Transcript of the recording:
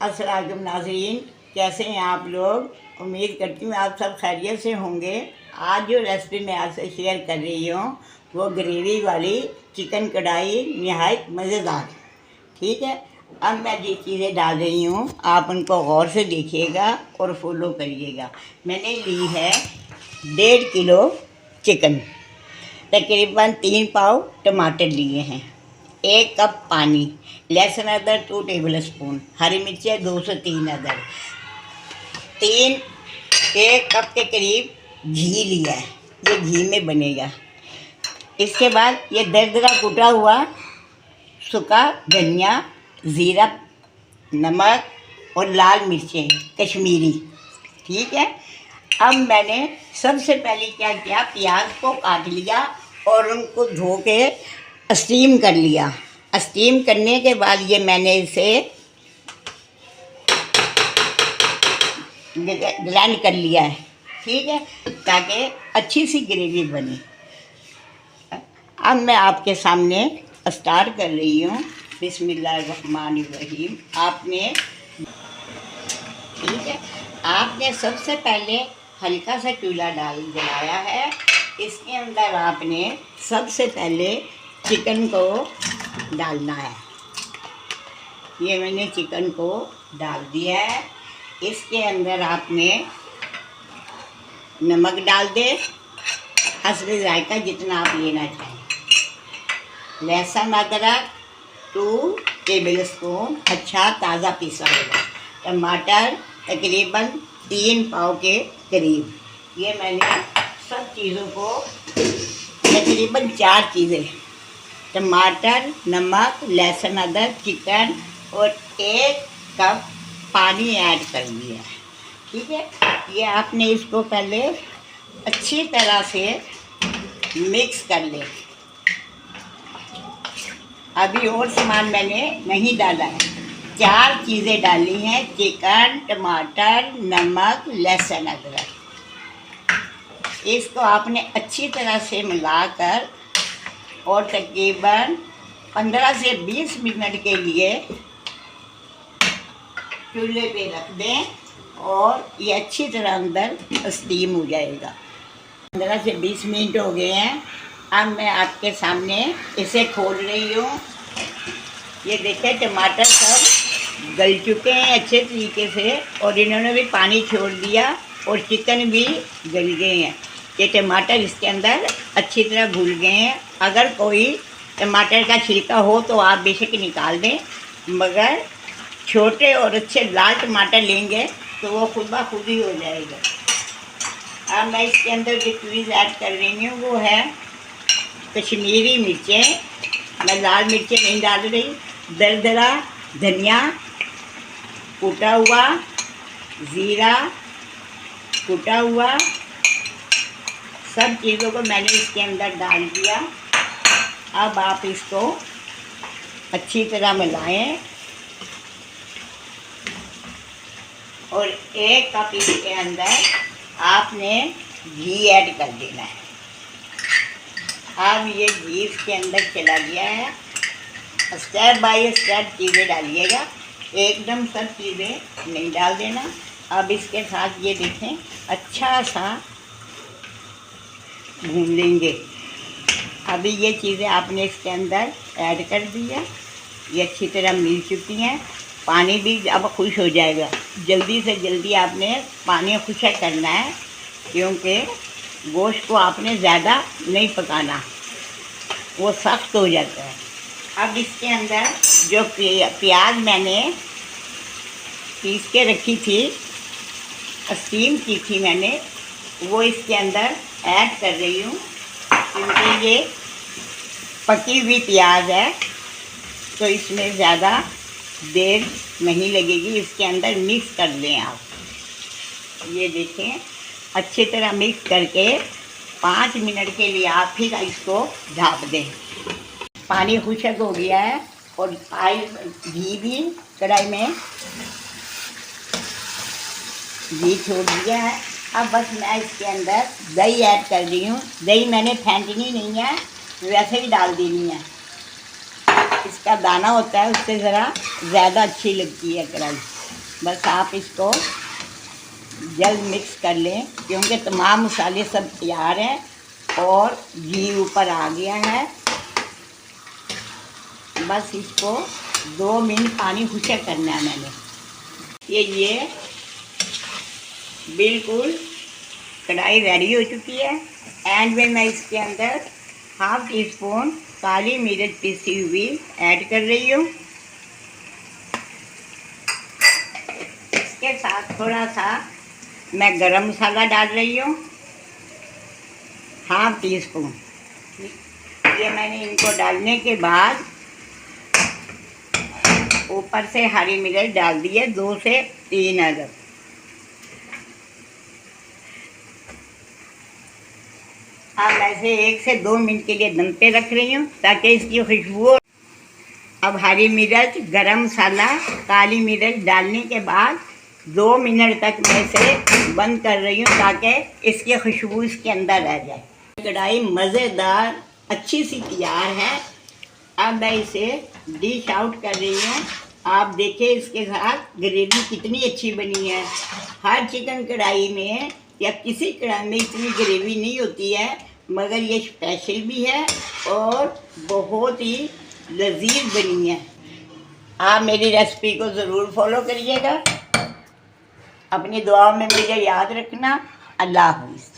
अस्सलाम वालेकुम नाज़रीन, कैसे हैं आप लोग। उम्मीद करती हूँ आप सब खैरियत से होंगे। आज जो रेसिपी मैं आपसे शेयर कर रही हूँ वो ग्रेवी वाली चिकन कढ़ाई नहायत मज़ेदार। ठीक है, अब मैं जो चीज़ें डाल रही हूँ आप उनको गौर से देखिएगा और फॉलो करिएगा। मैंने ली है 1.5 किलो चिकन, तकरीबन 3 पाव टमाटर लिए हैं, 1 कप पानी, लहसुन अदरक 2 टेबल स्पून, हरी मिर्चें 2 से 3 अदरक, 1 कप के करीब घी लिया है, ये घी में बनेगा। इसके बाद ये दरदरा कुटा हुआ सूखा धनिया, ज़ीरा, नमक और लाल मिर्चें कश्मीरी। ठीक है, अब मैंने सबसे पहले क्या किया, प्याज को काट लिया और उनको धो के स्टीम कर लिया। स्टीम करने के बाद ये मैंने इसे ग्राइंड कर लिया है। ठीक है, ताकि अच्छी सी ग्रेवी बने। अब मैं आपके सामने स्टार्ट कर रही हूँ। बिस्मिल्लाहिर्रहमानिर्रहीम। ठीक है, आपने सबसे पहले हल्का सा चूल्हा जलाया है। इसके अंदर आपने सबसे पहले चिकन को डालना है। ये मैंने चिकन को डाल दिया है। इसके अंदर आपने नमक डाल दे, हस्बे जायका जितना आप लेना चाहें। लहसुन अदरक 2 टेबल स्पून अच्छा ताज़ा पीसा हुआ। टमाटर तकरीबन 3 पाव के करीब। ये मैंने सब चीज़ों को तकरीबन 4 चीज़ें, टमाटर, नमक, लहसुन अदरक, चिकन और 1 कप पानी ऐड कर दिया है। ठीक है, ये आपने इसको पहले अच्छी तरह से मिक्स कर ले। अभी और सामान मैंने नहीं डाला है, 4 चीज़ें डाली हैं, चिकन, टमाटर, नमक, लहसुन अदरक। इसको आपने अच्छी तरह से मिलाकर और तकरीबन 15 से 20 मिनट के लिए चूल्हे पे रख दें और ये अच्छी तरह अंदर स्टीम हो जाएगा। 15 से 20 मिनट हो गए हैं। अब मैं आपके सामने इसे खोल रही हूँ। ये देखें, टमाटर सब गल चुके हैं अच्छे तरीके से और इन्होंने भी पानी छोड़ दिया और चिकन भी गल गए हैं। ये टमाटर इसके अंदर अच्छी तरह घुल गए हैं। अगर कोई टमाटर का छिलका हो तो आप बेशक निकाल दें, मगर छोटे और अच्छे लाल टमाटर लेंगे तो वो खुद ब खुद ही हो जाएगा। अब मैं इसके अंदर जो चीज़ ऐड कर रही हूँ वो है कश्मीरी मिर्चें। मैं लाल मिर्चें नहीं डाल रही। दरदरा धनिया कूटा हुआ, ज़ीरा कूटा हुआ, सब चीज़ों को मैंने इसके अंदर डाल दिया। अब आप इसको अच्छी तरह मिलाएं और 1 कप इसके अंदर आपने घी ऐड कर देना है। अब ये घी इसके अंदर चला गया है। स्टेप बाय स्टेप चीज़ें डालिएगा, एकदम सब चीज़ें नहीं डाल देना। अब इसके साथ ये देखें, अच्छा सा भून लेंगे। अभी ये चीज़ें आपने इसके अंदर ऐड कर दी है, ये अच्छी तरह मिल चुकी हैं। पानी भी अब खुश हो जाएगा। जल्दी से जल्दी आपने पानी खुशक करना है, क्योंकि गोश्त को आपने ज़्यादा नहीं पकाना, वो सख्त हो जाता है। अब इसके अंदर जो प्याज मैंने पीस के रखी थी, स्टीम की थी मैंने, वो इसके अंदर ऐड कर रही हूँ, क्योंकि ये पकी हुई प्याज है तो इसमें ज़्यादा देर नहीं लगेगी। इसके अंदर मिक्स कर लें आप। ये देखें, अच्छी तरह मिक्स करके 5 मिनट के लिए आप फिर इसको ढाँप दें। पानी खुशक हो गया है और घी भी कढ़ाई में घी छोड़ दिया है। अब बस मैं इसके अंदर दही ऐड कर रही हूँ। दही मैंने फेंटनी नहीं है, वैसे ही डाल देनी है। इसका दाना होता है उससे ज़रा ज़्यादा अच्छी लगती है कढ़ाई। बस आप इसको जल्द मिक्स कर लें, क्योंकि तमाम मसाले सब तैयार हैं और घी ऊपर आ गया है। बस इसको 2 मिनट पानी खुशक करना है मैंने। ये बिल्कुल कढ़ाई रेडी हो चुकी है। एंड में मैं इसके अंदर 1/2 टीस्पून काली मिर्च पीसी हुई ऐड कर रही हूँ। इसके साथ थोड़ा सा मैं गरम मसाला डाल रही हूँ, 1/2 टीस्पून। ये मैंने इनको डालने के बाद ऊपर से हरी मिर्च डाल दी है, 2 से 3 अदद। अब ऐसे 1 से 2 मिनट के लिए दम पे रख रही हूँ ताकि इसकी खुशबू। अब हरी मिर्च, गरम मसाला, काली मिर्च डालने के बाद 2 मिनट तक मैं इसे बंद कर रही हूँ ताकि इसकी खुशबू इसके अंदर रह जाए। कढ़ाई मज़ेदार अच्छी सी तैयार है। अब मैं इसे डिश आउट कर रही हूँ। आप देखें इसके साथ ग्रेवी कितनी अच्छी बनी है। हर चिकन कढ़ाई में या किसी कढ़ाई में इतनी ग्रेवी नहीं होती है, मगर ये स्पेशल भी है और बहुत ही लजीज बनी है। आप मेरी रेसिपी को ज़रूर फॉलो करिएगा। अपनी दुआओं में मुझे याद रखना। अल्लाह हाफ़िज़।